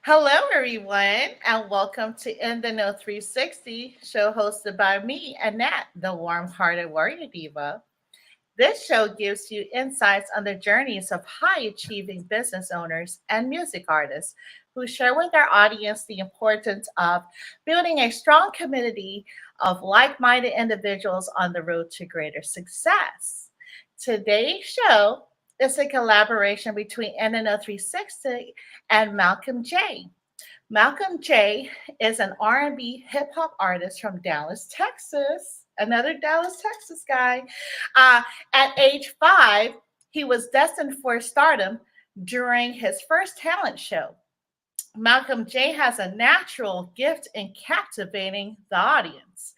Hello, everyone, and welcome to In the Know 360, show hosted by me, Annette, the warm hearted warrior diva. This show gives you insights on the journeys of high achieving business owners and music artists who share with our audience the importance of building a strong community of like minded individuals on the road to greater success. Today's show is a collaboration between NNO 360 and Malcolm J. Malcolm J is an R&B hip hop artist from Dallas, Texas. Another Dallas, Texas guy. Uh, at age 5, he was destined for stardom during his first talent show. Malcolm J has a natural gift in captivating the audience.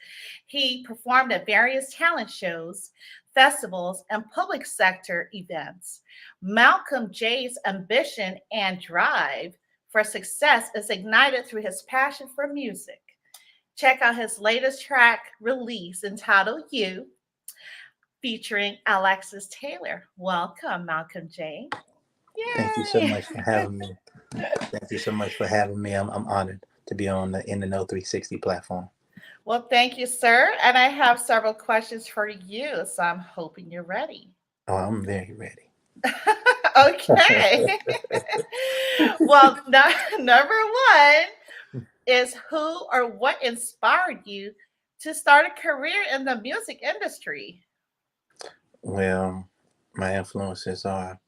He performed at various talent shows, festivals, and public sector events. Malcolm J's ambition and drive for success is ignited through his passion for music. Check out his latest track release entitled You, featuring Alexis Taylor. Welcome, Malcolm J. Thank you so Yay! much for having me. Thank you so much for having me. I'm honored to be on the In the Know 360 platform. Well, thank you, sir. And I have several questions for you, so I'm hoping you're ready. Oh, I'm very ready. Okay. Well, number one is who or what inspired you to start a career in the music industry? Well, my influences are,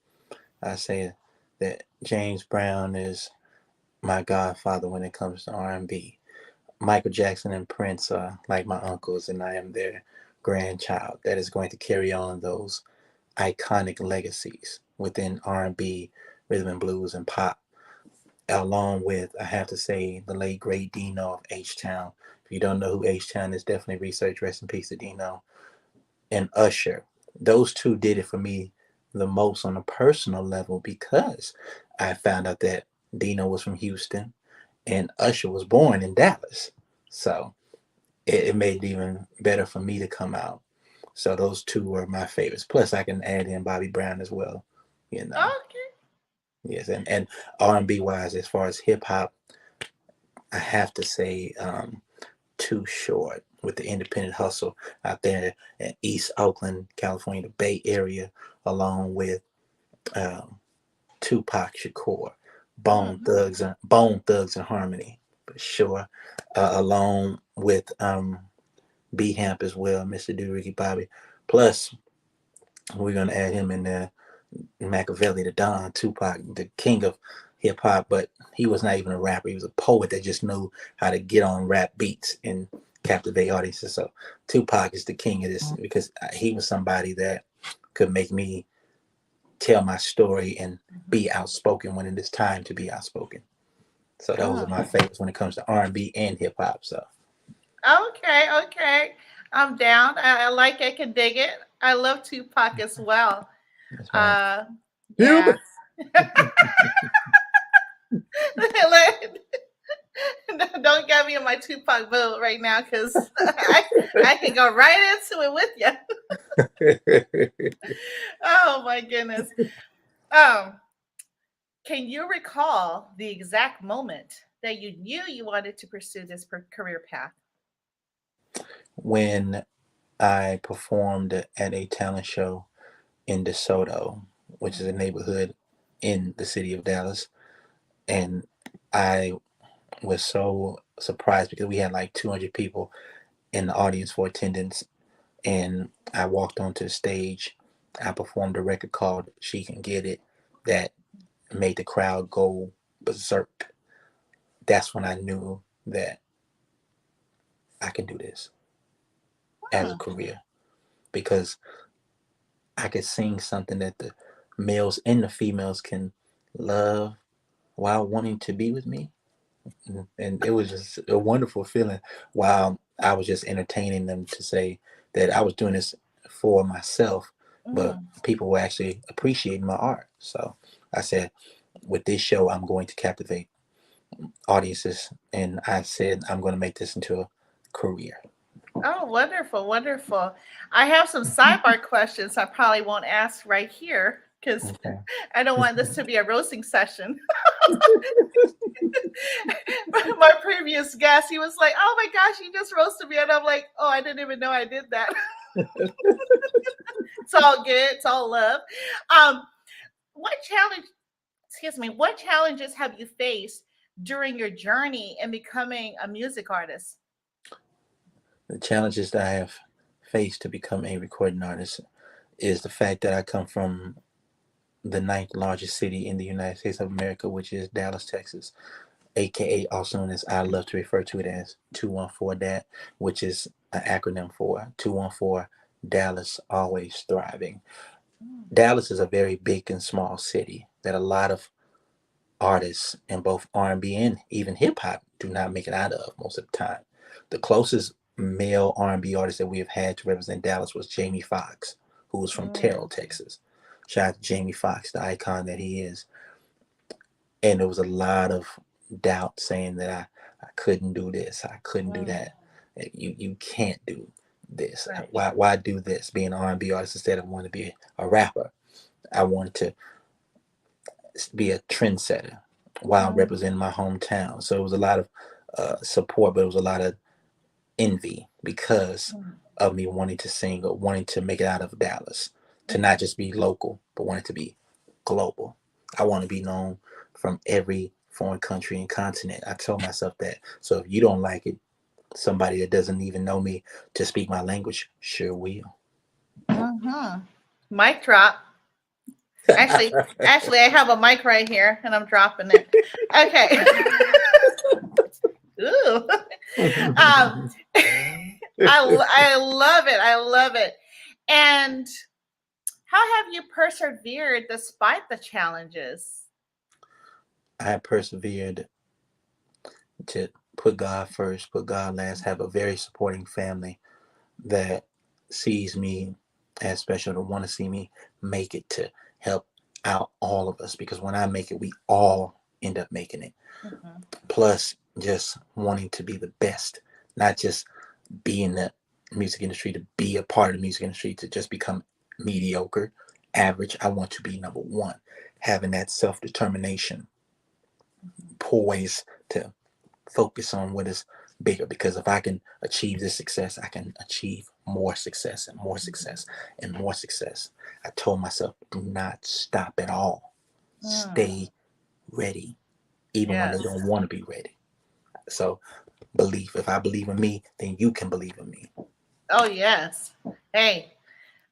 I say that James Brown is my godfather when it comes to R&B. Michael Jackson and Prince are like my uncles, and I am their grandchild that is going to carry on those iconic legacies within R&B, rhythm and blues, and pop. Along with, I have to say, the late great Dino of H-Town. If you don't know who H-Town is, definitely research. Rest in peace to Dino. And Usher. Those two did it for me the most on a personal level because I found out that Dino was from Houston and Usher was born in Dallas. So it made it even better for me to come out. So those two were my favorites. Plus, I can add in Bobby Brown as well. You know, Okay. yes, and R&B wise, as far as hip hop, I have to say Too Short with the independent hustle out there in East Oakland, California, the Bay Area, along with um, Tupac Shakur, Mhm. Bone Thugs and Harmony, for sure, along with B Hamp as well, Mr. Do Ricky Bobby. Plus, we're gonna add him in there, Machiavelli, the Don, Tupac, the king of hip hop, but he was not even a rapper. He was a poet that just knew how to get on rap beats and captivate audiences. So Tupac is the king of this because he was somebody that could make me tell my story and Mhm. be outspoken when it is time to be outspoken. So those are Oh, my favorites when it comes to R&B and hip hop. So okay, okay. I'm down. I like it, can dig it. I love Tupac as well. that's right. Uh, Human. yeah. Don't get me in my Tupac vote right now because I can go right into it with you. Oh my goodness. Um, can you recall the exact moment that you knew you wanted to pursue this career path? When I performed at a talent show in DeSoto, which is a Mhm. neighborhood in the city of Dallas. And I was so surprised because we had like 200 people in the audience for attendance. And I walked onto the stage. I performed a record called She Can Get It that made the crowd go berserk. That's when I knew that I can do this as a Hmm. career because I could sing something that the males and the females can love while wanting to be with me. And it was just a wonderful feeling while I was just entertaining them to say that I was doing this for myself, but Mm. people were actually appreciating my art. So I said, with this show, I'm going to captivate audiences. And I said, I'm going to make this into a career. Oh, wonderful, wonderful. I have some sidebar questions I probably won't ask right here because Okay. I don't want this to be a roasting session. My previous guest, he was like, "Oh my gosh, you just roasted me," and I'm like, "Oh, I didn't even know I did that." It's all good. It's all love. Um, what challenge? Excuse me. What challenges have you faced during your journey in becoming a music artist? The challenges that I have faced to become a recording artist is the fact that I come from the ninth largest city in the United States of America, which is Dallas, Texas, aka also known as I love to refer to it as 214 DAT, which is an acronym for 214 Dallas Always Thriving. Mm, Dallas is a very big and small city that a lot of artists in both R&B and even hip hop do not make it out of most of the time. The closest male R&B artist that we have had to represent Dallas was Jamie Foxx, who was from Terrell, mm, Texas. Shout out to Jamie Foxx, the icon that he is. And there was a lot of doubt saying that I couldn't do this, I couldn't do mm. that. You can't do this. Right. Why do this? Being an R&B artist instead of wanting to be a rapper. I wanted to be a trendsetter while Mm, representing my hometown. So it was a lot of support, but it was a lot of envy because mm, of me wanting to sing or wanting to make it out of Dallas, to not mhm. just be local, but wanting to be global. I want to be known from every foreign country and continent. I told myself that. So if you don't like it, somebody that doesn't even know me to speak my language sure will. Mhm. Mic drop. Actually, I have a mic right here, and I'm dropping it. Okay. Ooh. um, I love it. I love it. And how have you persevered despite the challenges? I persevered to put God first, put God last, have a very supporting family that sees me as special, to want to see me make it, to help out all of us, because when I make it, we all end up making it. Mhm. Plus, just wanting to be the best, not just be in the music industry to be a part of the music industry, to just become mediocre, average. I want to be number one, having that self determination, poise to focus on what is bigger, because if I can achieve this success, I can achieve more success and more Mhm. success and more success. I told myself, do not stop at all. Mm, Stay ready, even when they yes. don't want to be ready. So believe. If I believe in me, then you can believe in me. Oh, yes. Hey,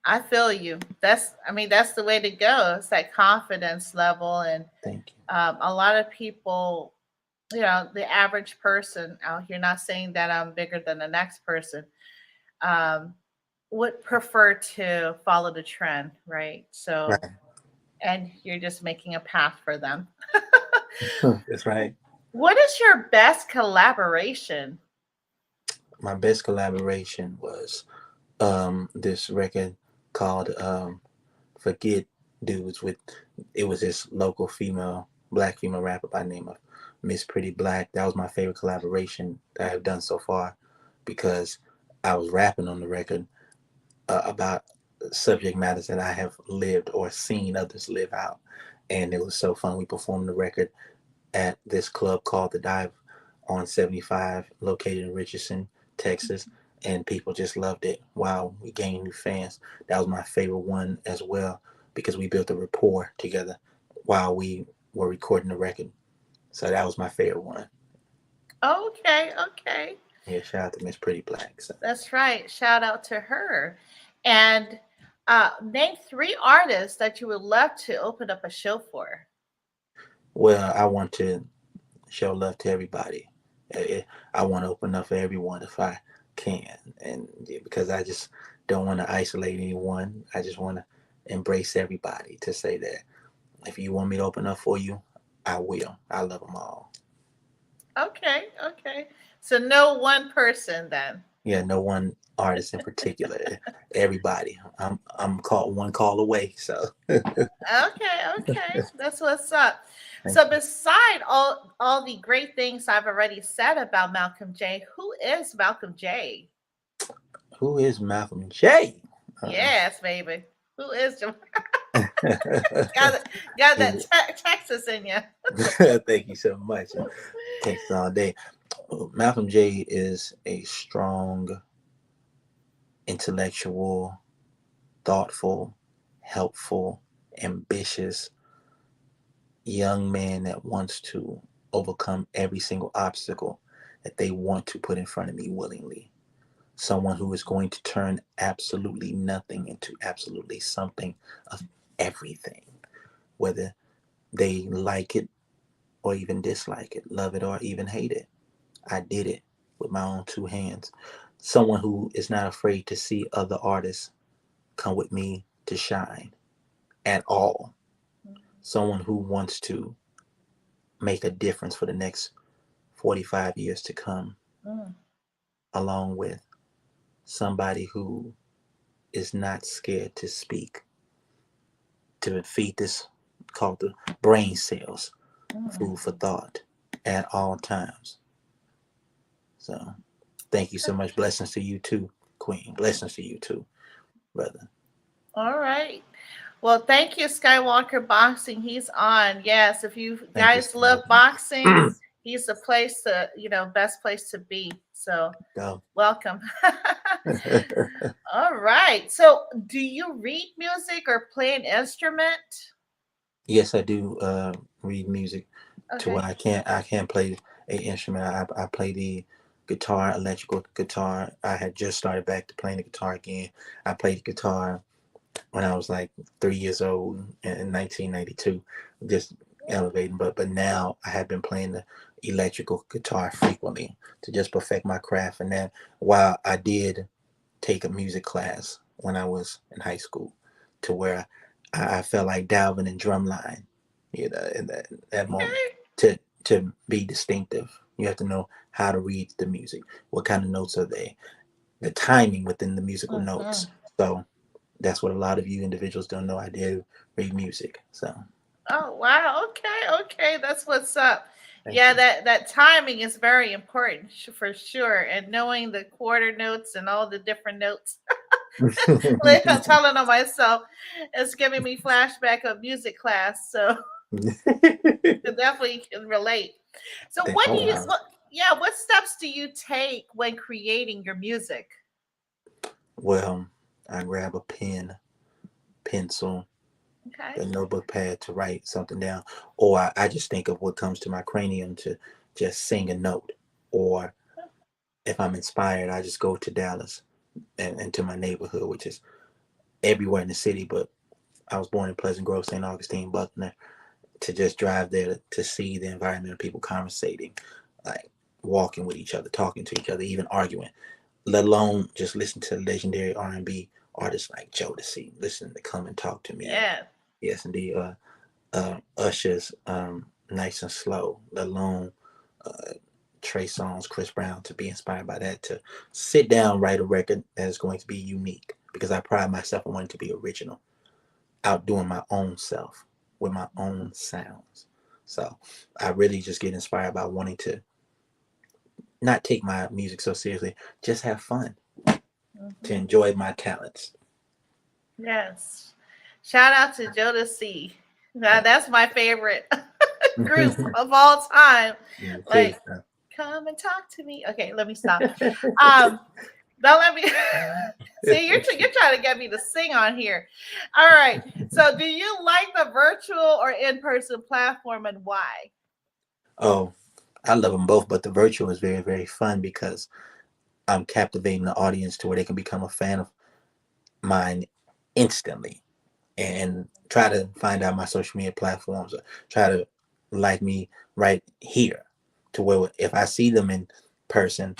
I feel you. That's the way to go. It's that confidence level. And Thank you. a lot of people, the average person out here, not saying that I'm bigger than the next person, um, would prefer to follow the trend, right? So, Right. and you're just making a path for them. That's right. What is your best collaboration? My best collaboration was this record called Forget Dudes with, it was this local female, black female rapper by the name of Miss Pretty Black. That was my favorite collaboration that I have done so far, because I was rapping on the record about subject matters that I have lived or seen others live out. And it was so fun. We performed the record at this club called The Dive on 75, located in Richardson, Texas. And people just loved it. Wow, we gained new fans. That was my favorite one as well, because we built a rapport together while we were recording the record. So that was my favorite one. Okay, okay. Yeah, shout out to Miss Pretty Black. So, That's right. Shout out to her. And name three artists that you would love to open up a show for. well, I want to show love to everybody. I want to open up for everyone if I can, and yeah, because I just don't want to isolate anyone. I just want to embrace everybody, to say that if you want me to open up for you, I will. I love them all. Okay, okay. So no one person then. Yeah, no one artist in particular. Everybody. I'm called one call away. So Okay, okay. That's what's up. thank So you. beside all the great things I've already said about Malcolm J, who is Malcolm J? Who is Malcolm J? Uh, Yes, baby. Who is Jam- got got that Texas in you. Thank you so much. Texas all day. Malcolm J is a strong, intellectual, thoughtful, helpful, ambitious young man that wants to overcome every single obstacle that they want to put in front of me willingly. Someone who is going to turn absolutely nothing into absolutely something of everything, whether they like it or even dislike it, love it or even hate it. I did it with my own two hands. Someone who is not afraid to see other artists come with me to shine at all. Someone who wants to make a difference for the next 45 years to come, Mm, along with somebody who is not scared to speak, to feed this called the brain cells mm. food for thought at all times. So thank you so much. Blessings to you too, Queen. Blessings to you too, brother. All right. Well, thank you, Skywalker Boxing. He's on. Yes, if you Thank you guys so love boxing, much. he's the place to, best place to be. So, Go. welcome. All right. So, do you read music or play an instrument? Yes, I do read music to where Okay. I can't play a instrument. I play the guitar, electrical guitar. I had just started back to playing the guitar again. I played guitar when I was like 3 years old in 1992, just elevating. But now I have been playing the electrical guitar frequently to just perfect my craft. And then while I did take a music class when I was in high school, to where I felt like Dalvin and Drumline, in that moment. Okay. To be distinctive, you have to know how to read the music. What kind of notes are they? The timing within the musical Hmm. notes. So that's what a lot of you individuals don't know. I did read music. So Oh, wow. Okay. Okay. That's what's up. thank Yeah, you. that timing is very important for sure. And knowing the quarter notes and all the different notes. Like I'm telling on myself, it's giving me flashback of music class. So I definitely can relate. So what Oh do you wow. what yeah, what steps do you take when creating your music? Well, I grab a pen, pencil, Okay. a notebook pad to write something down, or I just think of what comes to my cranium to just sing a note. Or if I'm inspired, I just go to Dallas and to my neighborhood, which is everywhere in the city. But I was born in Pleasant Grove, St. Augustine, Buckner, to just drive there to see the environment of people conversating, like walking with each other, talking to each other, even arguing. Let alone just listen to legendary R&B artists like Jodeci. Listen to Come and Talk to Me, and Yeah. yes, indeed, Usher's Nice and Slow. Let alone uh, Trey Songz, Chris Brown. To be inspired by that, to sit down, write a record that is going to be unique, because I pride myself on wanting to be original, outdoing my own self with my own sounds. So I really just get inspired by wanting to not take my music so seriously, just have fun, to Hmm. enjoy my talents. Yes. Shout out to Jodeci. Now that's my favorite group of all time. Me too. Like, come and talk to me. Okay, let me stop. Um, Don't let me see. You're trying to get me to sing on here. All right. So, do you like the virtual or in person platform, and why? Oh, I love them both, but the virtual is very, very fun because I'm captivating the audience to where they can become a fan of mine instantly, and try to find out my social media platforms, or try to like me right here, to where if I see them in person,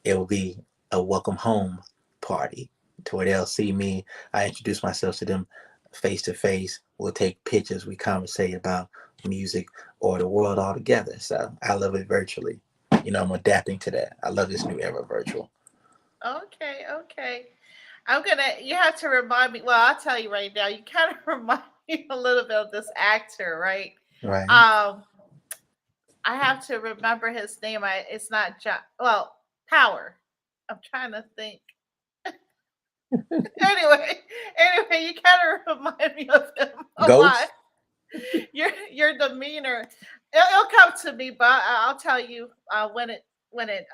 it will be a welcome home party, to where they'll see me. I introduce myself to them face to face. We'll take pictures. We conversate about music or the world altogether. So I love it virtually. I'm adapting to that. I love this new era of virtual. Okay, okay. You have to remind me. Well, I'll tell you right now. You kind of remind me a little bit of this actor, right? Right. Um, I have to remember his name. It's not John. Well, Power. I'm trying to think. Anyway, anyway, you kind of remind me of him a lot. Ghost? Your demeanor, it'll come to me, but I'll tell you when it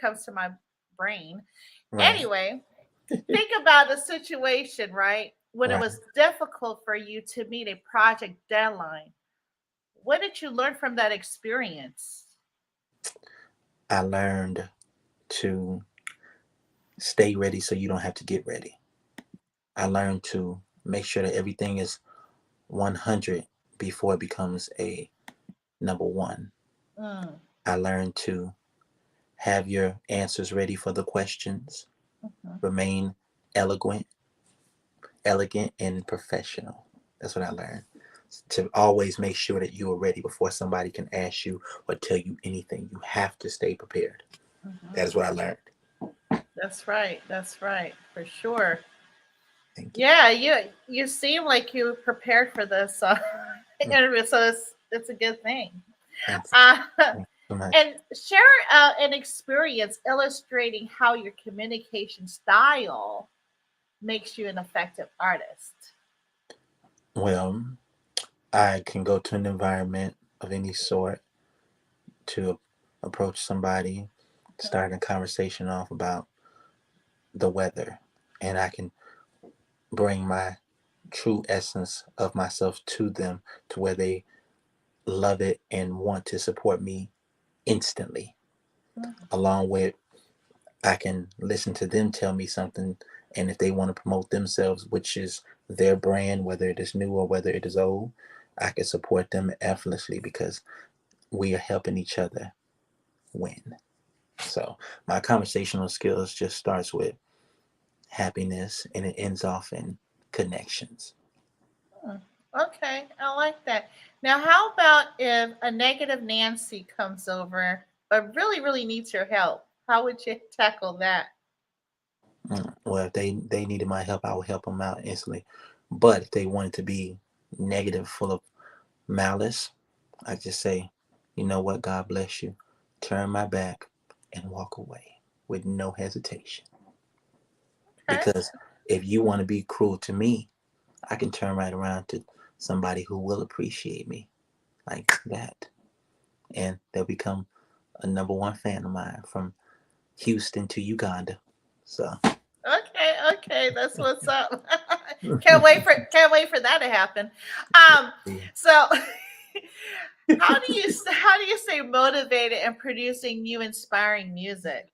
comes to my brain. Right, Anyway, think about a situation, right? When it right. was difficult for you to meet a project deadline. What did you learn from that experience? I learned to stay ready so you don't have to get ready. I learned to make sure that everything is 100 before it becomes a number one. Mm, I learned to have your answers ready for the questions, mhm. remain eloquent, elegant, and professional. That's what I learned. To always make sure that you are ready before somebody can ask you or tell you anything. You have to stay prepared. That is Mhm. what I learned. That's right. That's right. For sure. Thank you. Yeah, you seem like you prepared for this interview, so it's a good thing. Thanks. Uh, Thank you so much. and share an experience illustrating how your communication style makes you an effective artist. Well, I can go to an environment of any sort to approach somebody, start a conversation off about the weather, and I can bring my true essence of myself to them to where they love it and want to support me instantly. Along with, I can listen to them tell me something, and if they want to promote themselves, which is their brand, whether it is new or whether it is old, I can support them effortlessly because we are helping each other win. So my conversational skills just starts with happiness and it ends off in connections. Hmm. Okay, I like that. Now, how about if a negative Nancy comes over but really needs your help? How would you tackle that? Well, if they needed my help, I would help them out instantly. But if they wanted to be negative, full of malice, I just say, you know what, God bless you. Turn my back and walk away with no hesitation. Okay. Because if you want to be cruel to me, I can turn right around to somebody who will appreciate me like that. And they'll become a number one fan of mine from Houston to Uganda. So, Okay, okay, that's what's up. yeah. Can't wait for that to happen. Um, so how do you stay motivated and producing new inspiring music?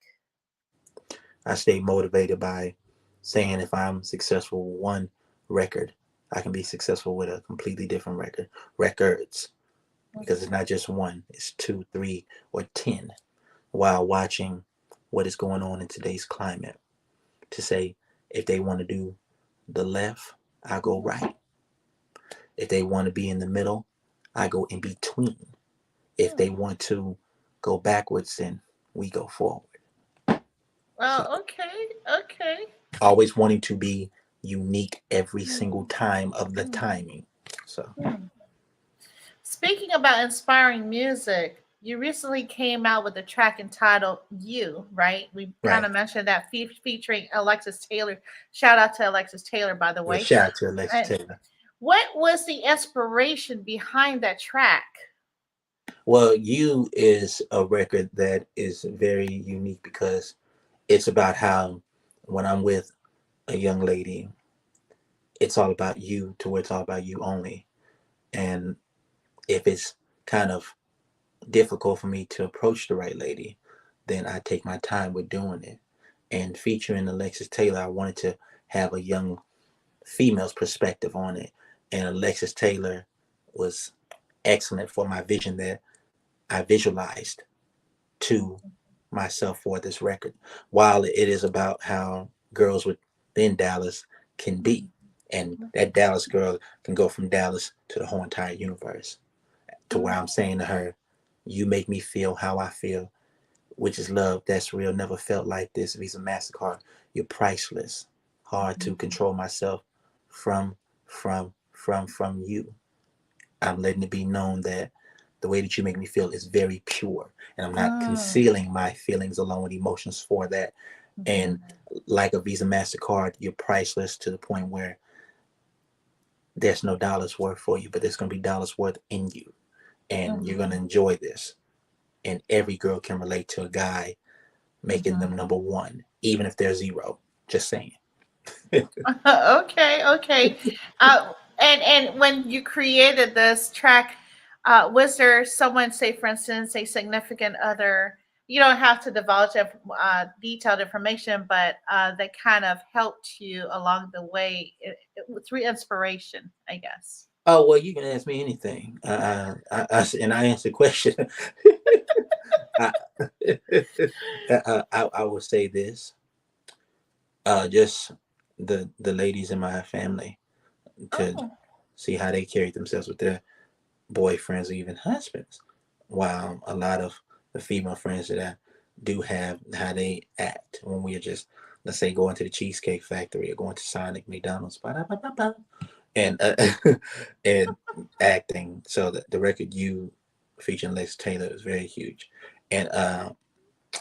I stay motivated by saying if I'm successful with one record, I can be successful with a completely different records, because it's not just one, it's two, three, or 10, while watching what is going on in today's climate. To say if they want to do the left, I go right. If they want to be in the middle, I go in between. If they Hmm. want to go backwards, then we go forward. So Well, okay, okay. always wanting to be unique every single Hmm. time of the timing. So Hmm. Speaking about inspiring music, you recently came out with a track entitled "You," right? We kind right. of mentioned that featuring Alexis Taylor. Shout out to Alexis Taylor, by the Yeah, way. shout out to Alexis And Taylor. what was the inspiration behind that track? Well, You is a record that is very unique because it's about how when I'm with a young lady, it's all about you to where it's all about you only. And if it's kind of difficult for me to approach the right lady, then I take my time with doing it. And featuring Alexis Taylor, I wanted to have a young female's perspective on it. And Alexis Taylor was excellent for my vision that I visualized to myself for this record. While it is about how girls within Dallas can be. And that Dallas girl can go from Dallas to the whole entire universe. To where I'm saying to her, you make me feel how I feel, which is love that's real, never felt like this. Visa MasterCard, you're priceless. Hard to control myself from, from you. I'm letting it be known that the way that you make me feel is very pure. And I'm not Mm, concealing my feelings along with emotions for that. And Mhm. like a Visa, MasterCard, you're priceless to the point where there's no dollars worth for you, but there's going to be dollars worth in you. And you're going to Mhm. enjoy this. And every girl can relate to a guy making them Mhm. number one, even if they're zero. Just saying. Okay, okay. And when you created this track, was there someone, say for instance, a significant other? You don't have to divulge detailed information, but that kind of helped you along the way through inspiration, I guess. Oh, well, you can ask me anything. And I answer the question. I, I would say this, just the ladies in my family, to Oh. see how they carry themselves with their boyfriends or even husbands. While a lot of the female friends that I do have, how they act when we're just, let's say, going to the Cheesecake Factory or going to Sonic, McDonald's, ba-da-ba-ba-ba, and and acting. So the record you featuring Alexis Taylor is very huge, and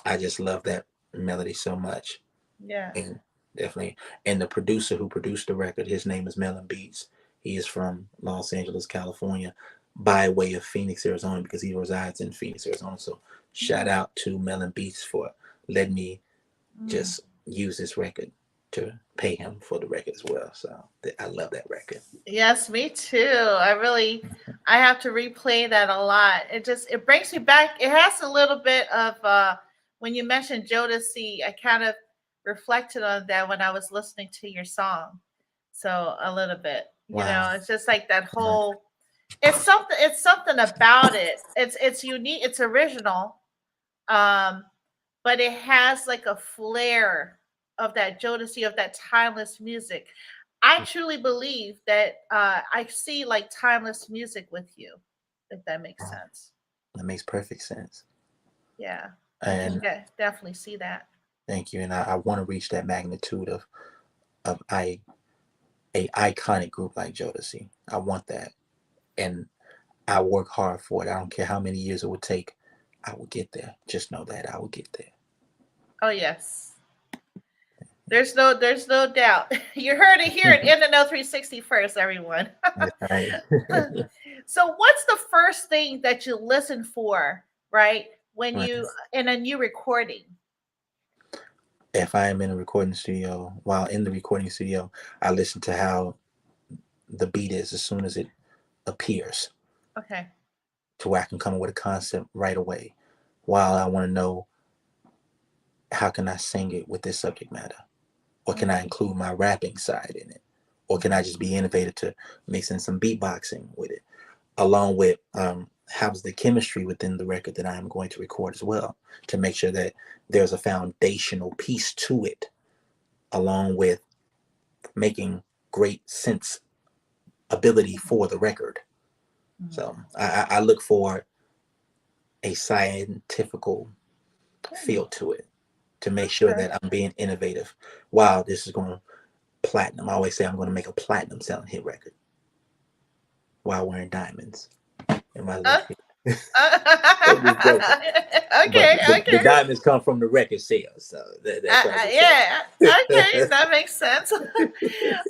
I just love that melody so much. Yeah. And definitely, and the producer who produced the record, his name is Melon Beats. He is from Los Angeles, California, by way of Phoenix, Arizona, because he resides in Phoenix, Arizona. So shout Mm, out to Melon Beats for letting me mm. just use this record to pay him for the record as well. So I love that record. Yes, me too. I have to replay that a lot. It brings me back. It has a little bit of when you mentioned Jodeci, I kind of reflected on that when I was listening to your song. So a little bit, Wow. it's just like that whole. It's something about it. It's unique. It's original. Um, but it has like a flair of that Jodeci, of that timeless music. I truly believe that I see like timeless music with you, if that makes sense. That makes perfect sense. Yeah, I can And definitely see that. thank you. And I want to reach that magnitude of a iconic group like Jodeci. I want that. And I work hard for it. I don't care how many years it would take. I will get there. Just know that I will get there. Oh yes, there's no doubt. You heard it here at In the Know 360 first, everyone. That's right. So, what's the first thing that you listen for, right, when Right. you in a new recording? If I am in a recording studio, while in the recording studio, I listen to how the beat is as soon as it appears, Okay. to where I can come up with a concept right away. While I want to know, how can I sing it with this subject matter? Or can I Mm, include my rapping side in it? Or can I just be innovative to mix in some beatboxing with it? Along with how's the chemistry within the record that I am going to record as well, to make sure that there's a foundational piece to it, along with making great sense ability for the record. mm. So I look for a scientifical Mm, feel to it, to make sure okay. that I'm being innovative. Wow, this is going to platinum. I always say I'm going to make a platinum selling hit record while wearing diamonds in my Uh, left ear. I'm just joking. But okay, the okay. diamonds come from the record sales, so that's what I just say. Yeah, okay, that makes sense.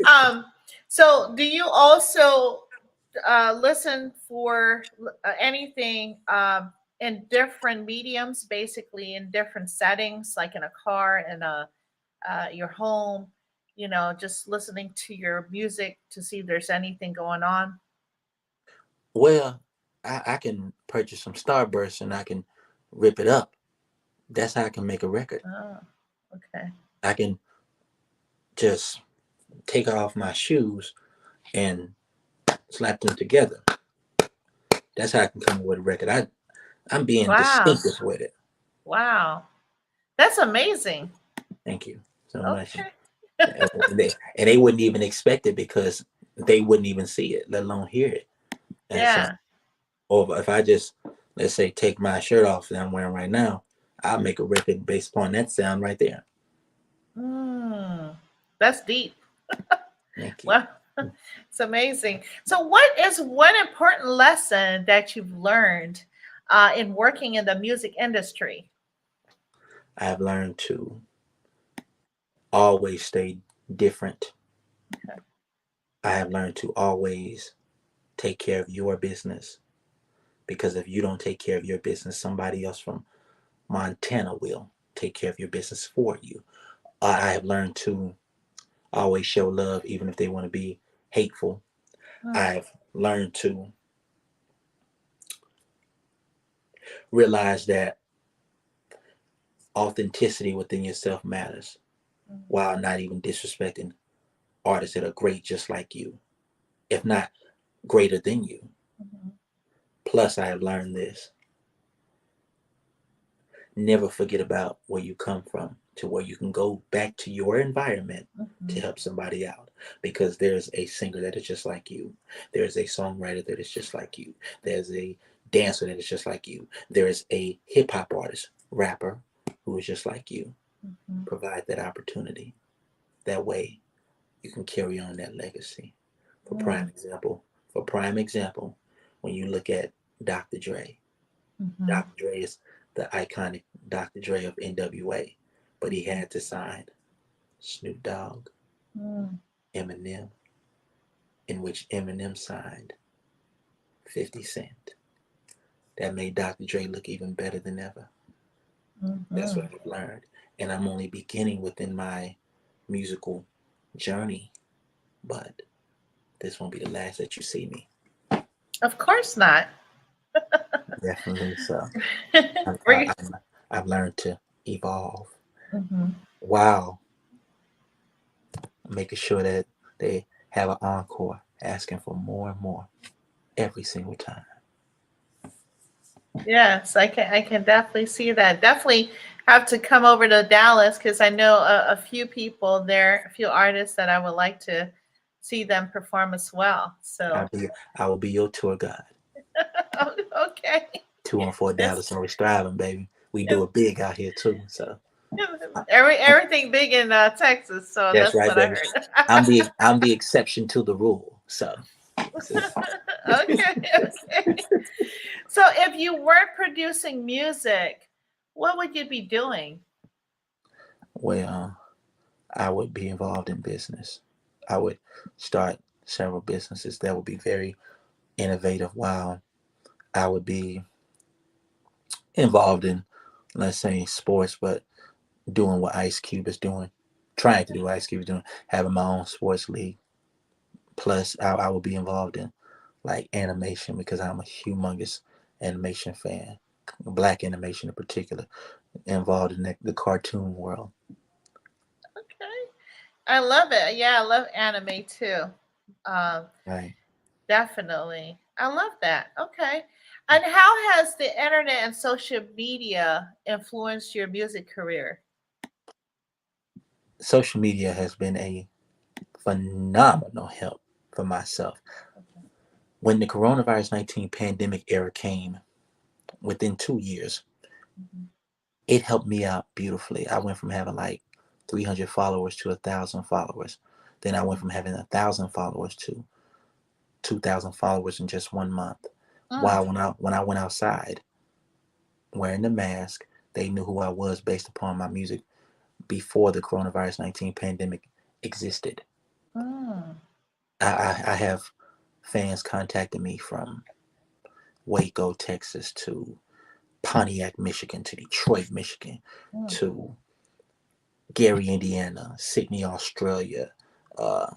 um, so do you also listen for anything in different mediums, basically in different settings, like in a car, in a your home? Just listening to your music to see if there's anything going on. Well, I can purchase some Starburst and I can rip it up. That's how I can make a record. Oh, okay. I can just take off my shoes and slap them together. That's how I can come up with a record. I'm being Wow, distinctive with it. wow, that's amazing. Thank you so much. Okay. And they wouldn't even expect it because they wouldn't even see it, let alone hear it. And so, Yeah. or if I just, let's say, take my shirt off that I'm wearing right now, I'll make a record based upon that sound right there. Mm, that's deep. Thank you. Well, it's amazing. So, what is one important lesson that you've learned in working in the music industry? I have learned to always stay different. Okay. I have learned to always take care of your business, because if you don't take care of your business, somebody else from Montana will take care of your business for you. I have learned to always show love, even if they want to be hateful. Mm, I've learned to realize that authenticity within yourself matters, mm, while not even disrespecting artists that are great just like you, if not greater than you. mhm, Plus, I have learned this: never forget about where you come from, to where you can go back to your environment to mhm, help somebody out. Because there's a singer that is just like you, there's a songwriter that is just like you, there's a dancer that is just like you, there's a hip hop artist, rapper who is just like you. mhm. Provide that opportunity. That way you can carry on that legacy. For prime Mm, example, for prime example, when you look at Dr. Dre, mhm, Dr. Dre is the iconic Dr. Dre of NWA, but he mhm, had to sign Snoop Dogg, mm, Eminem, in which Eminem signed 50 Cent. That made Dr. Dre look even better than ever. That's what mhm. I've learned. And I'm only beginning within my musical journey, but this won't be the last that you see me. Of course not. Definitely so. I, I, We're- I'm, I've learned to evolve. Mhm. Wow. Making sure that they have an encore, asking for more and more every single time. Yes, I can definitely see that. Definitely have to come over to Dallas because I know a few people there, a few artists that I would like to see them perform as well. I'll So, be, I will be your tour guide. okay. 214 Yes. Dallas and we're striving, baby. We do it big out here too. So Everything big in Texas, so that's that's right, what I baby. heard. I'm the exception to the rule. So this is, Okay, okay. So if you weren't producing music, what would you be doing? well, I would be involved in business. I would start several businesses that would be very innovative. While I would be involved in, let's say, sports, but doing what Ice Cube is doing, trying to do what Ice Cube is doing, having my own sports league. Plus, I will be involved in like animation, because I'm a humongous animation fan, black animation in particular, involved in the cartoon world. Okay. I love it. Yeah, I love anime too. Um, Right. Definitely. I love that. Okay. And how has the internet and social media influenced your music career? Social media has been a phenomenal help for myself. When the coronavirus 19 pandemic era came, within 2 years, Mhm. it helped me out beautifully. I went from having like 300 followers to 1,000 followers. Then I went from having 1,000 followers to 2,000 followers in just 1 month. Mm, While when I went outside wearing the mask, they knew who I was based upon my music before the coronavirus 19 pandemic existed. mm, I have fans contacting me from Waco, Texas, to Pontiac, Michigan, to Detroit, Michigan, mm, to Gary, Indiana, Sydney, Australia, uh,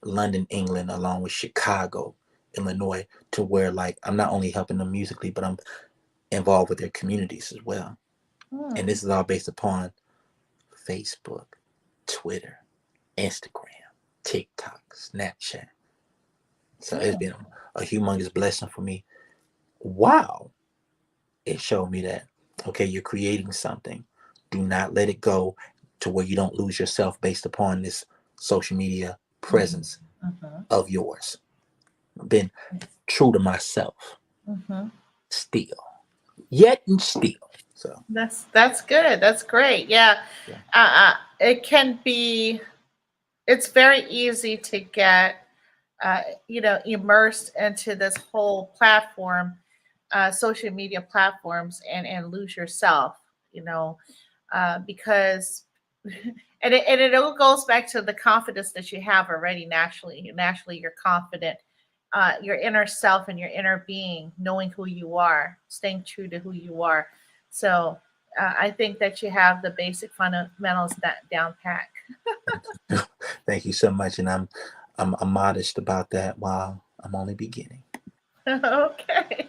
London, England, along with Chicago, Illinois, to where like I'm not only helping them musically, but I'm involved with their communities as well. And mm, this is all based upon Facebook, Twitter, Instagram, TikTok, Snapchat. So it's mm. been a humongous blessing for me. Wow. It showed me that, okay, you're creating something. Do not let it go to where you don't lose yourself based upon this social media Mhm, presence mhm. of yours. I've been true to myself Mhm. still, yet and still. So, That's good. That's great. Yeah, yeah, it can be. It's very easy to get, immersed into this whole platform, social media platforms, and lose yourself. You know, because And it all goes back to the confidence that you have already naturally. Naturally, you're confident. Your inner self and your inner being, knowing who you are, staying true to who you are. So I think that you have the basic fundamentals that down pack. Thank you. Thank you so much. And I'm modest about that while I'm only beginning. Okay.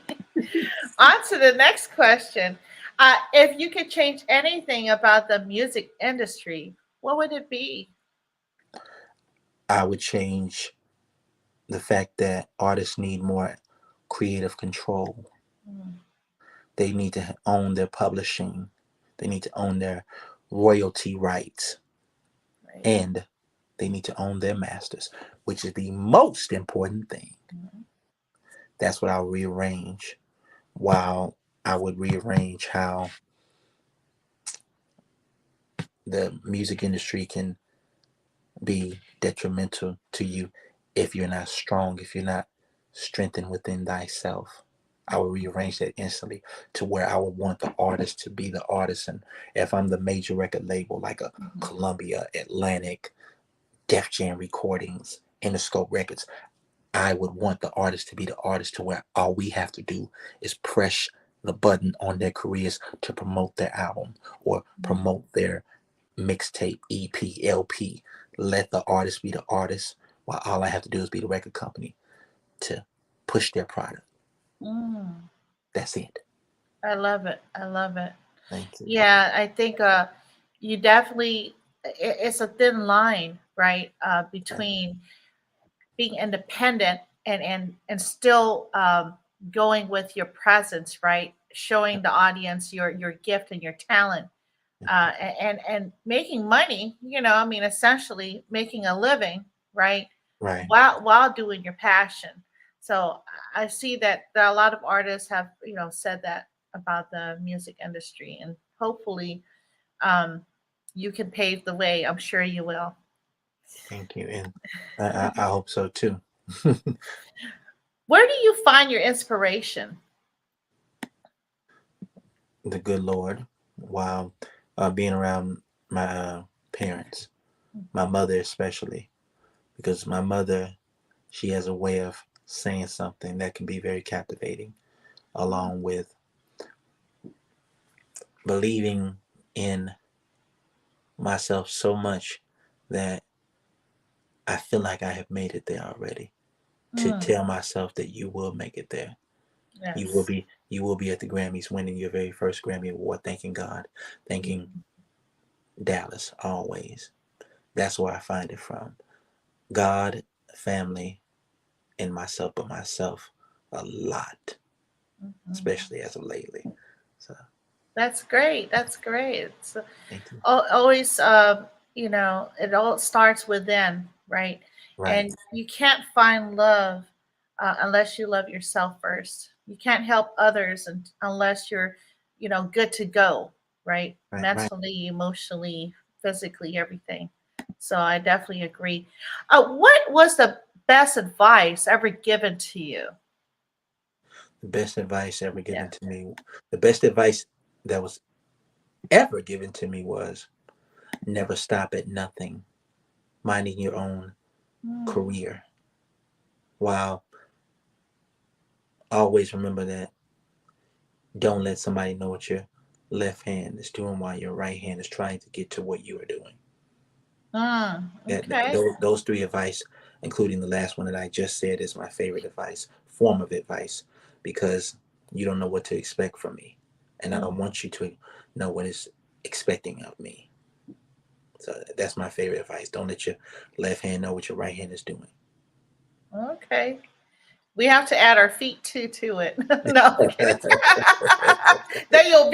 On to the next question. If you could change anything about the music industry, what would it be? I would change the fact that artists need more creative control. Mm, They need to own their publishing. They need to own their royalty rights. right. And they need to own their masters, which is the most important thing. Mhm. That's what I'll rearrange. While I would rearrange how the music industry can be detrimental to you if you're not strong, if you're not strengthened within thyself. I would rearrange that instantly to where I would want the artist to be the artist. And if I'm the major record label like a Mhm. Columbia, Atlantic, Def Jam Recordings, Interscope Records, I would want the artist to be the artist to where all we have to do is press the button on their careers to promote their album or Mhm. promote their mixtape, EP, LP. Let the artist be the artist while all I have to do is be the record company to push their product. Mm. That's it. I love it. I love it. Thank you. Yeah, I think you definitely, it's a thin line, right, Right, between being independent and still going with your presence, right, showing the audience your gift and your talent, and making money. I mean, essentially making a living, right, right. while doing your passion. So I see that a lot of artists have said that about the music industry, and hopefully um, you can pave the way. I'm sure you will. Thank you. And I hope so too. Where do you find your inspiration? The good Lord, while being around my parents, my mother especially, because my mother, she has a way of saying something that can be very captivating, along with believing in myself so much that I feel like I have made it there already. To Mm, tell myself that you will make it there. yes. You will be at the Grammys winning your very first Grammy award, thanking God, thanking Dallas always. That's where I find it from. God, family, and myself, but myself a lot, Mhm. especially as of lately. So That's great. That's great. It's thank you. always, it all starts within, right? Right, And you can't find love unless you love yourself first. You can't help others unless you're, good to go, right? right, right. Mentally, emotionally, physically, everything. So I definitely agree. What was the best advice ever given to you? The best advice ever Yeah. given to me, the best advice that was ever given to me was never stop at nothing, minding your own Mm, career. While always remember that don't let somebody know what your left hand is doing while your right hand is trying to get to what you are doing. okay. Those three advice, including the last one that I just said, is my favorite advice, form of advice, because you don't know what to expect from me, and I Mm, don't want you to know what is expecting of me. So that's my favorite advice. Don't let your left hand know what your right hand is doing. okay. We have to add our feet too to it. No, I'm kidding. Then you'll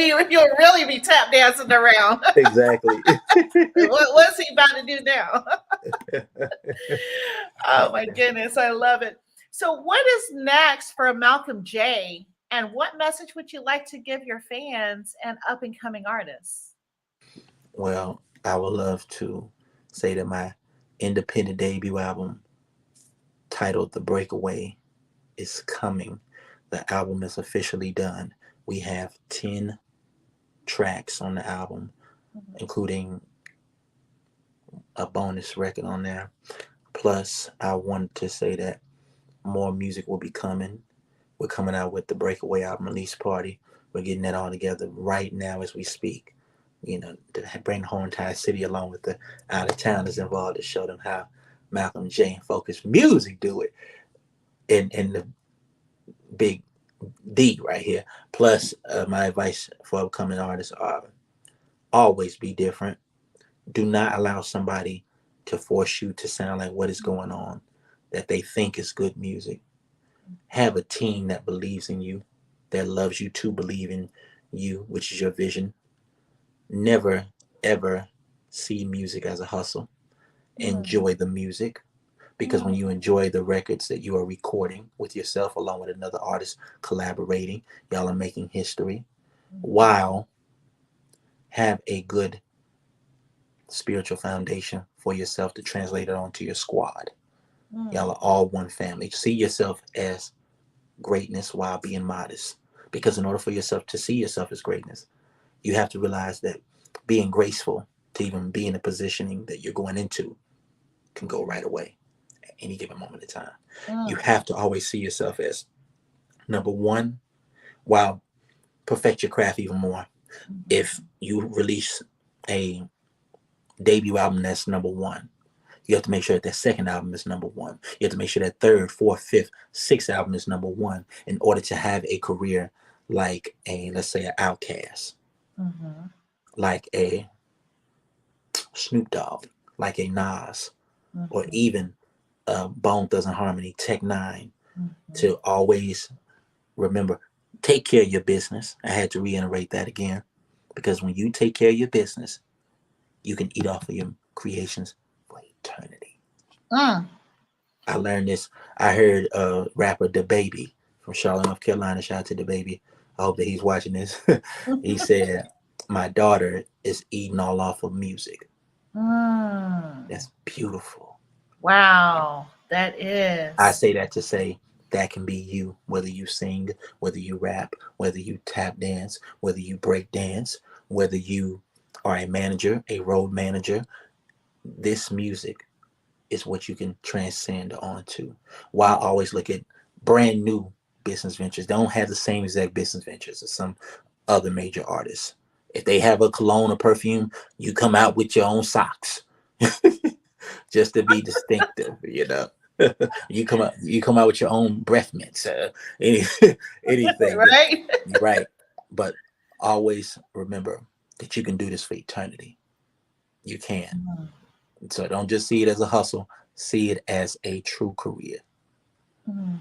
really be tap dancing around. Exactly. What's he about to do now? Oh my goodness, I love it. So, what is next for Malcolm J? And what message would you like to give your fans and up and coming artists? Well, I would love to say that my independent debut album titled The Breakaway is coming. The album is officially done. We have 10 tracks on the album, Mhm. including a bonus record on there. Plus, I wanted to say that more music will be coming. We're coming out with the Breakaway album release party. We're getting that all together right now as we speak. To bring the whole entire city along with the out of towners involved to show them how Malcolm J and Focus Music do it in the big D right here. Plus, my advice for upcoming artists are always be different. Do not allow somebody to force you to sound like what is going on that they think is good music. Have a team that believes in you, that loves you to believe in you, which is your vision. Never, ever see music as a hustle. Mm, Enjoy the music because when mm, you enjoy the records that you are recording with yourself along with another artist collaborating, y'all are making history mhm, while have a good spiritual foundation for yourself to translate it onto your squad. Y'all mm, are all one family. See yourself as greatness while being modest. Because in order for yourself to see yourself as greatness, you have to realize that being graceful to even be in the positioning that you're going into can go right away at any given moment in time. You mm, have to always see yourself as number one while perfect your craft even more. If mhm, you release a debut album that's number one, you have to make sure that that second album is number one. You have to make sure that third, fourth, fifth, sixth album is number one in order to have a career like a, let's say, an Outcast, mhm, like a Snoop Dogg, like a Nas, or mhm, even Bone Thugs and Harmony, Tech Nine. mhm. To always remember, take care of your business. I had to reiterate that again because when you take care of your business, you can eat off of your creations for eternity. Mm. I learned this. I heard rapper the Baby from Charlotte, North Carolina. Shout out to the Baby. I hope that he's watching this. He said, "My daughter is eating all off of music." Mm. That's beautiful. Wow, that I is. say that to say that can be you, whether you sing, whether you rap, whether you tap dance, whether you break dance, whether you are a manager, a road manager. This music is what you can transcend onto. While I always look at brand new business ventures. They don't have the same exact business ventures as some other major artists. If they have a cologne or perfume, you come out with your own socks just to be distinctive. You come out with your own breath mints, any, anything. Right? Right. But always remember that you can do this for eternity. You can. Mm, So don't just see it as a hustle, see it as a true career. mm.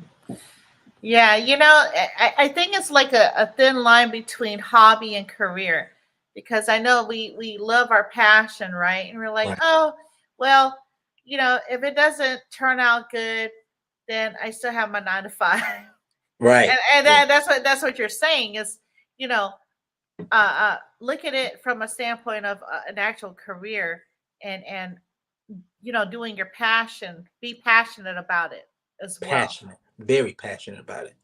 Yeah, I think it's like a thin line between hobby and career because I know we love our passion, right? And we're like, Right. oh, well, if it doesn't turn out good, then I still have my 9 to 5. and Right. and Yeah. that's what you're saying is, you know, look at it from a standpoint of an actual career and doing your passion, be passionate about it as well. Passionate. Very passionate about it.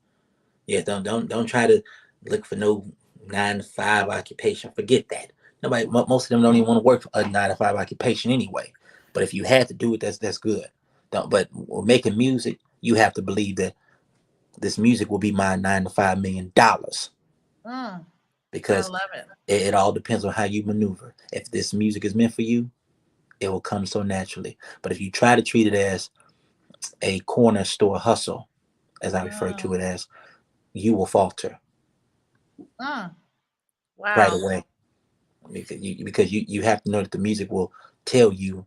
Yeah, don't try to look for no 9 to 5 occupation. Forget that. Nobody, most of them don't even want to work for a 9 to 5 occupation anyway. But if you had to do it, that's good. Don't. But making music, you have to believe that this music will be my $9 to 5 million Mm, I because love it. it all depends on how you maneuver. If this music is meant for you, it will come so naturally. But if you try to treat it as a corner store hustle, as I refer to Mm, it as, you will falter mm, right wow. away because you have to know that the music will tell you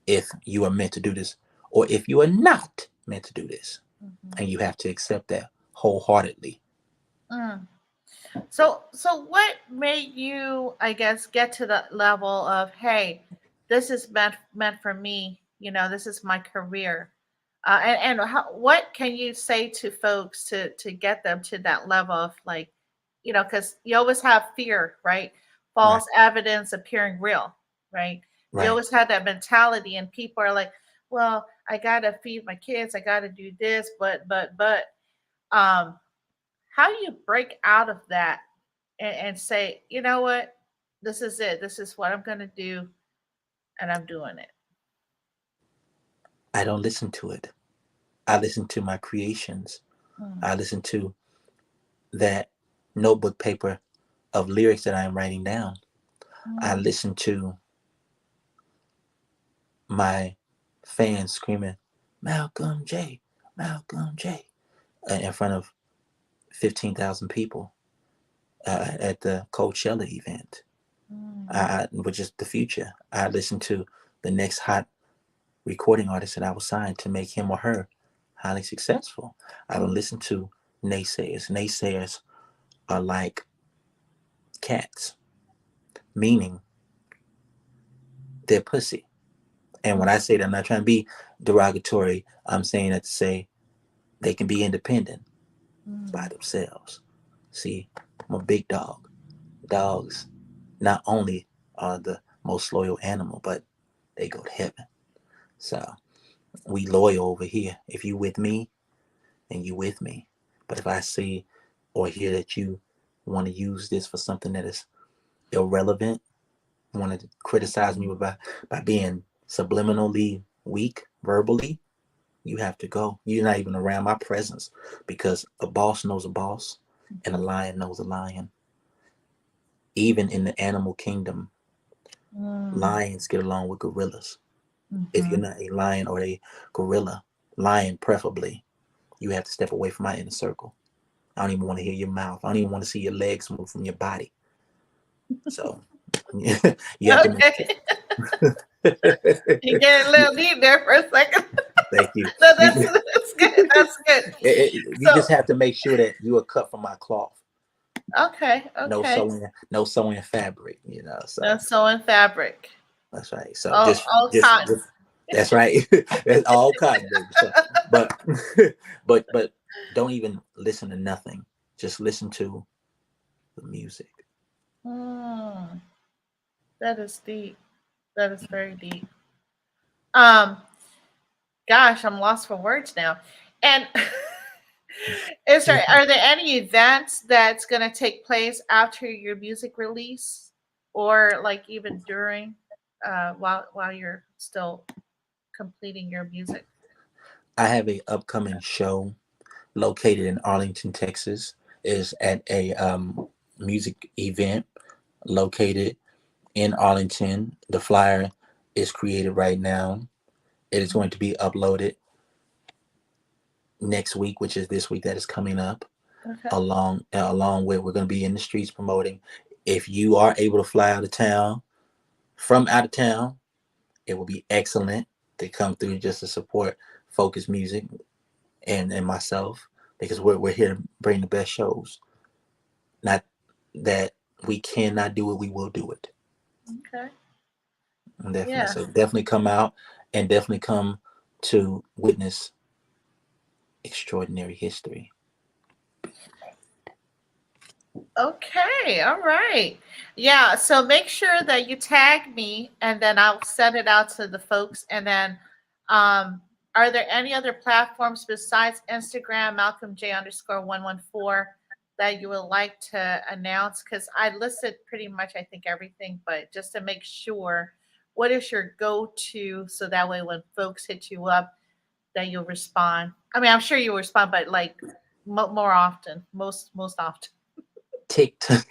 if you are meant to do this or if you are not meant to do this, Mhm, and you have to accept that wholeheartedly. mm. So what made you, I guess, get to the level of, hey, this is meant for me. This is my career. And what can you say to folks to get them to that level of like, because you always have fear, right? Right. False evidence appearing real, right? We Right. always have that mentality, and people are like, well, I gotta feed my kids, I gotta do this, but, um, how do you break out of that and say, you know what, this is it, this is what I'm gonna do, and I'm doing it. I don't listen to it. I listen to my creations. Mm, I listen to that notebook paper of lyrics that I am writing down. I mm, listen to my fans screaming, Malcolm J, Malcolm J, in front of 15,000 people at the Coachella event, mm, which is the future. I listen to the next hot recording artist that I was signed to make him or her highly successful. I don't mm, listen to naysayers. Naysayers are like cats, meaning they're pussy. And when mm, I say that, I'm not trying to be derogatory. I'm saying that to say they can be independent by mm, themselves. See, I'm a big dog. Dogs not only are the most loyal animal, but they go to heaven. So we loyal over here. If you with me, then you with me. But if I see or hear that you want to use this for something that is irrelevant, want to criticize me by being subliminally weak verbally, you have to go. You're not even around my presence because a boss knows a boss and a lion knows a lion. Even in the animal kingdom, mm, lions get along with gorillas. If you're mhm. not a lion or a gorilla, lion preferably, you have to step away from my inner circle. I don't even want to hear your mouth. I don't even want to see your legs move from your body. So you have to make Okay. You get a little deep there for a second. thank you. No, You, that's good. That's good. you So, just have to make sure that you are cut from my cloth. okay, No okay. sewing, no sewing fabric. No So sewing fabric. that's right. So All cotton. just that's right. That's all cotton, baby. So, but but don't even listen to nothing. Just listen to the music. Mm, that is deep. That is very deep. Um, Gosh, I'm lost for words now. And are there any events that's going to take place after your music release, or like even during, while you're still completing your music? I have a upcoming show located in Arlington, Texas. Is at a music event located in Arlington. The flyer is created right now. It is going to be uploaded next week, which is this week that is coming up. Okay. Along with we're going to be in the streets promoting. If you are able to fly out of town from out of town, it will be excellent to come through just to support Focus Music and myself because we're here to bring the best shows. Not that we cannot do it, we will do it. Okay. Definitely. Yeah. So definitely come out and definitely come to witness extraordinary history. Okay, all right. Yeah, so make sure that you tag me and then I'll send it out to the folks. And then um are there any other platforms besides Instagram, Malcolm J underscore 114 that you would like to announce? Because I listed pretty much I think everything, but just to make sure, what is your go-to so that way when folks hit you up that you'll respond? I mean, I'm sure you'll respond, but like more often, most often. TikTok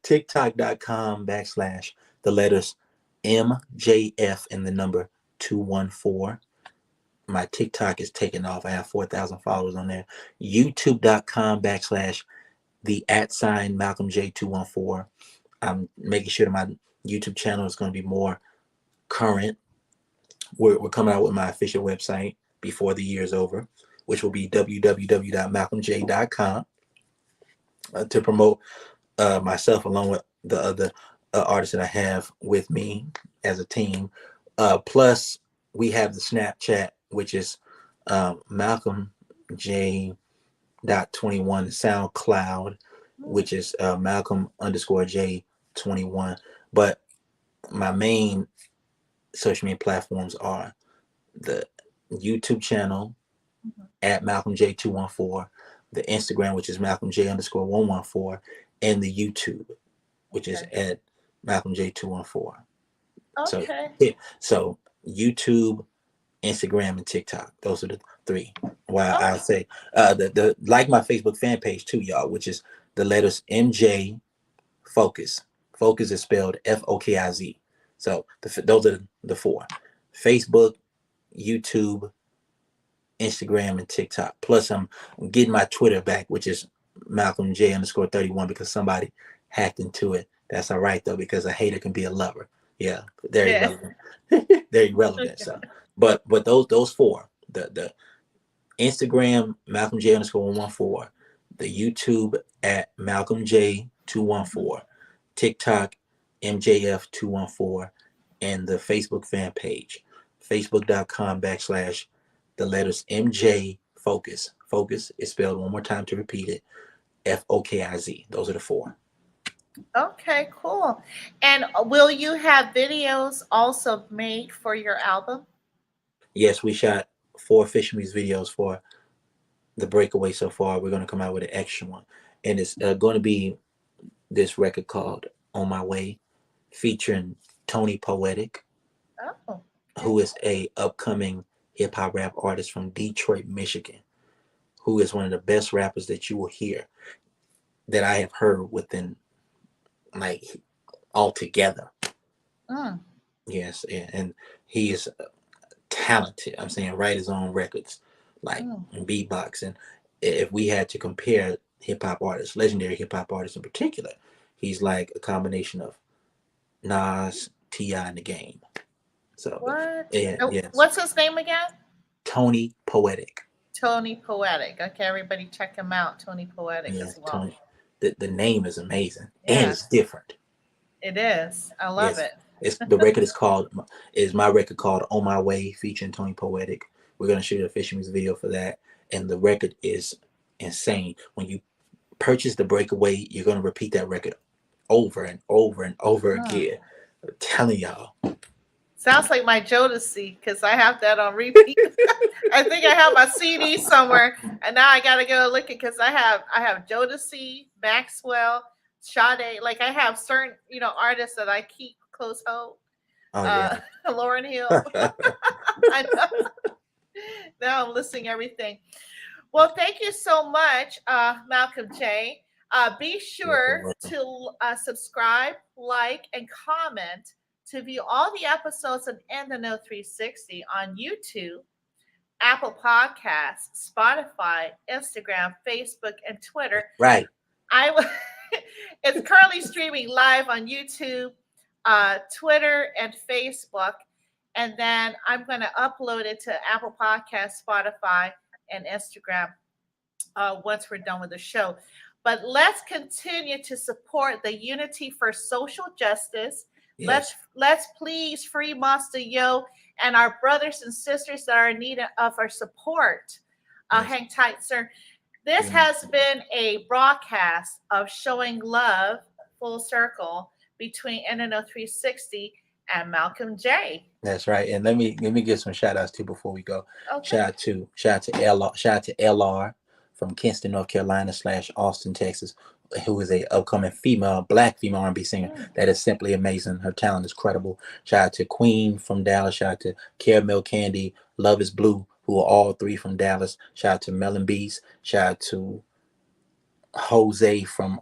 TikTok.com/ the letters MJF and the number 214. My TikTok is taking off. I have 4,000 followers on there. YouTube.com/ the @ Malcolm J 214. I'm making sure that my YouTube channel is going to be more current. We're coming out with my official website before the year is over, which will be www.malcolmj.com to promote myself along with the other artists that I have with me as a team. Plus, we have the Snapchat, which is Malcolm J. 21, SoundCloud, which is Malcolm underscore J 21. But my main social media platforms are the YouTube channel Mhm. at Malcolm J 214, the Instagram, which is Malcolm J underscore 114, and the YouTube, which is Okay. at Malcolm J 214. So Okay. so YouTube, Instagram, and TikTok. Those are the three. Well, Oh, I'll say the like my Facebook fan page too, y'all, which is the letters MJ Focus. Focus is spelled FOKIZ. So those are the four: Facebook, YouTube, Instagram, and TikTok. Plus, I'm getting my Twitter back, which is Malcolm J underscore 31 because somebody hacked into it. That's all right though, because a hater can be a lover. Yeah, very yeah. relevant. Very relevant. So, but those four, the Instagram Malcolm J underscore 114, the YouTube at Malcolm J 214, TikTok MJF 214, and the Facebook fan page, facebook.com/ the letters MJ Focus. Focus is spelled one more time to repeat it. FOKIZ. Those are the four. Okay, cool. And will you have videos also made for your album? Yes, we shot 4 official music videos for the breakaway so far. We're going to come out with an extra one. And it's going to be this record called On My Way, featuring Tony Poetic, Oh, okay. who is a upcoming hip hop rap artist from Detroit, Michigan, who is one of the best rappers that you will hear that I have heard within like altogether. Mm, Yes, and he is talented. I'm saying write his own records, like mm. beatboxing. If we had to compare hip hop artists, legendary hip hop artists in particular, he's like a combination of Nas, Ti, in the game. So, What? yeah, Oh, yes, what's his name again? Tony Poetic. Tony Poetic. Okay, everybody check him out. Tony Poetic Yeah, as well. Tony. The name is amazing and Yeah, it's different. it is. I love Yes, it. it's the record is my record called On My Way featuring Tony Poetic. We're gonna shoot an official music video for that, and the record is insane. When you purchase the Breakaway, you're gonna repeat that record over and over and over Mm. again. I'm telling y'all. Sounds like my Jodeci because I have that on repeat. I think I have my CD somewhere, and now I gotta go look it because I have Jodeci, Maxwell, Sade. Like I have certain artists that I keep close hold. Oh Uh, yeah. Lauren Hill. I know. Now I'm listing everything. Well, thank you so much, Malcolm J. Be sure to subscribe, like, and comment to view all the episodes of In the Know 360 on YouTube, Apple Podcasts, Spotify, Instagram, Facebook, and Twitter. Right. I w- it's currently streaming live on YouTube, Twitter, and Facebook, and then I'm going to upload it to Apple Podcasts, Spotify, and Instagram once we're done with the show. But let's continue to support the Unity for Social Justice. Yes. Let's please free Master Yo and our brothers and sisters that are in need of our support. Yes. Hang tight, sir. This Yeah. has been a broadcast of showing love full circle between NNO 360 and Malcolm J. That's right. And let me give some shout outs too before we go. Okay. Shout out to LR from Kinston, North Carolina / Austin, Texas, who is a upcoming black female R&B singer Mm. that is simply amazing. Her talent is credible. Shout out to Queen from Dallas. Shout out to Caramel Candy, Love is Blue, who are all three from Dallas. Shout out to Melon Beast. Shout out to Jose from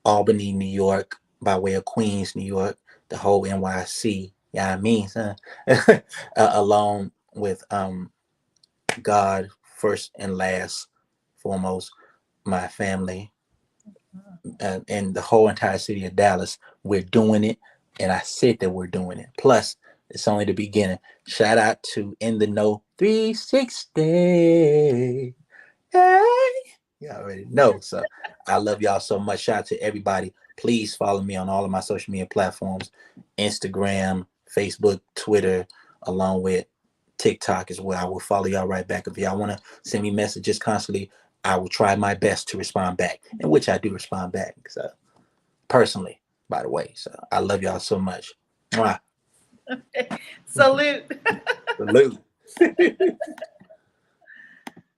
Albany, New York, by way of Queens, New York, the whole NYC. Yeah, I mean, son. Along with God first and last, foremost, my family, and the whole entire city of Dallas. We're doing it, and I said that we're doing it. Plus, it's only the beginning. Shout out to In the Know 360. Hey, you already know. So I love y'all so much. Shout out to everybody. Please follow me on all of my social media platforms: Instagram, Facebook, Twitter, along with TikTok as well. I will follow y'all right back. If y'all want to send me messages constantly, I will try my best to respond back, in which I do respond back. So personally, by the way. So I love y'all so much. Mwah. Salute. Salute.